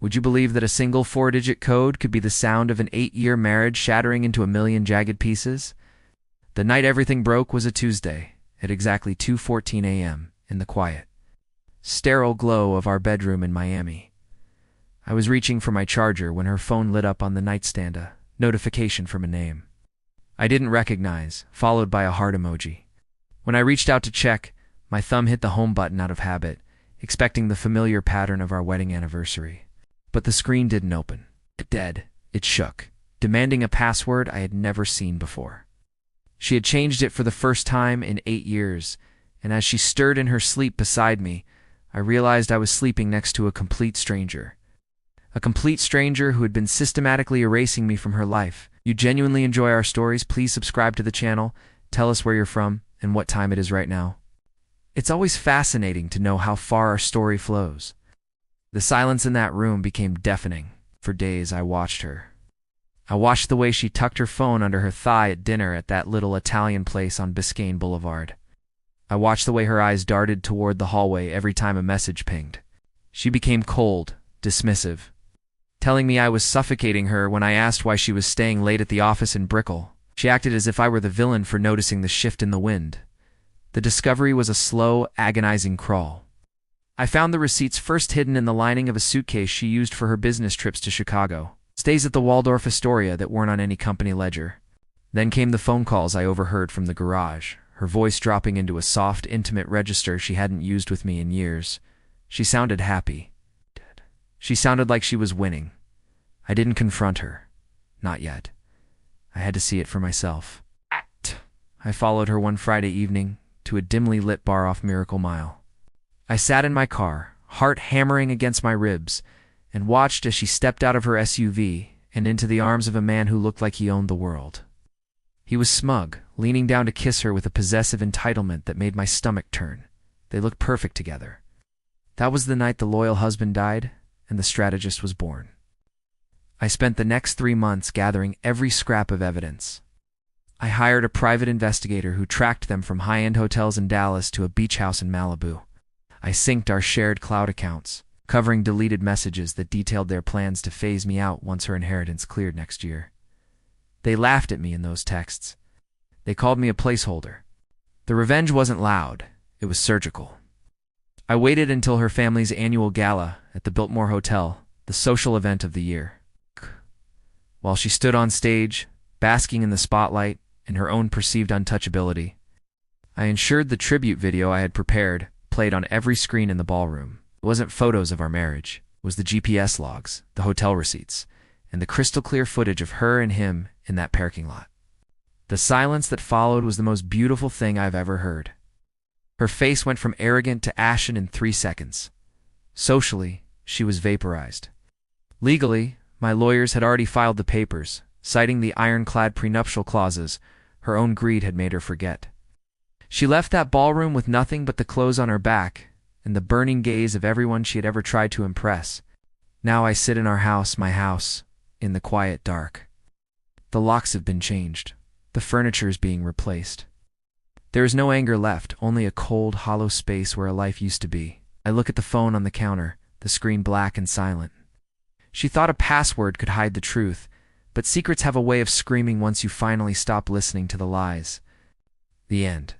Would you believe that a single 4-digit code could be the sound of an 8-year marriage shattering into a million jagged pieces? The night everything broke was a Tuesday, at exactly 2:14 a.m., in the quiet, sterile glow of our bedroom in Miami. I was reaching for my charger when her phone lit up on the nightstand, a notification from a name I didn't recognize, followed by a heart emoji. When I reached out to check, my thumb hit the home button out of habit, expecting the familiar pattern of our wedding anniversary. But the screen didn't open. It shook, demanding a password I had never seen before. She had changed it for the first time in 8 years, and as she stirred in her sleep beside me, I realized I was sleeping next to a complete stranger. A complete stranger who had been systematically erasing me from her life. You genuinely enjoy our stories? Please subscribe to the channel, tell us where you're from, and what time it is right now. It's always fascinating to know how far our story flows. The silence in that room became deafening. For days I watched her. I watched the way she tucked her phone under her thigh at dinner at that little Italian place on Biscayne Boulevard. I watched the way her eyes darted toward the hallway every time a message pinged. She became cold, dismissive, telling me I was suffocating her when I asked why she was staying late at the office in Brickell. She acted as if I were the villain for noticing the shift in the wind. The discovery was a slow, agonizing crawl. I found the receipts first hidden in the lining of a suitcase she used for her business trips to Chicago. Stays at the Waldorf Astoria that weren't on any company ledger. Then came the phone calls I overheard from the garage, her voice dropping into a soft, intimate register she hadn't used with me in years. She sounded happy. She sounded like she was winning. I didn't confront her. Not yet. I had to see it for myself. I followed her one Friday evening to a dimly lit bar off Miracle Mile. I sat in my car, heart hammering against my ribs, and watched as she stepped out of her SUV and into the arms of a man who looked like he owned the world. He was smug, leaning down to kiss her with a possessive entitlement that made my stomach turn. They looked perfect together. That was the night the loyal husband died, and the strategist was born. I spent the next 3 months gathering every scrap of evidence. I hired a private investigator who tracked them from high-end hotels in Dallas to a beach house in Malibu. I synced our shared cloud accounts, covering deleted messages that detailed their plans to phase me out once her inheritance cleared next year. They laughed at me in those texts. They called me a placeholder. The revenge wasn't loud, it was surgical. I waited until her family's annual gala at the Biltmore Hotel, the social event of the year. While she stood on stage, basking in the spotlight and her own perceived untouchability, I ensured the tribute video I had prepared played on every screen in the ballroom. It wasn't photos of our marriage. It was the GPS logs, the hotel receipts, and the crystal-clear footage of her and him in that parking lot. The silence that followed was the most beautiful thing I've ever heard. Her face went from arrogant to ashen in 3 seconds. Socially, she was vaporized. Legally, my lawyers had already filed the papers, citing the ironclad prenuptial clauses her own greed had made her forget. She left that ballroom with nothing but the clothes on her back and the burning gaze of everyone she had ever tried to impress. Now I sit in our house, my house, in the quiet dark. The locks have been changed. The furniture is being replaced. There is no anger left, only a cold, hollow space where a life used to be. I look at the phone on the counter, the screen black and silent. She thought a password could hide the truth, but secrets have a way of screaming once you finally stop listening to the lies. The end.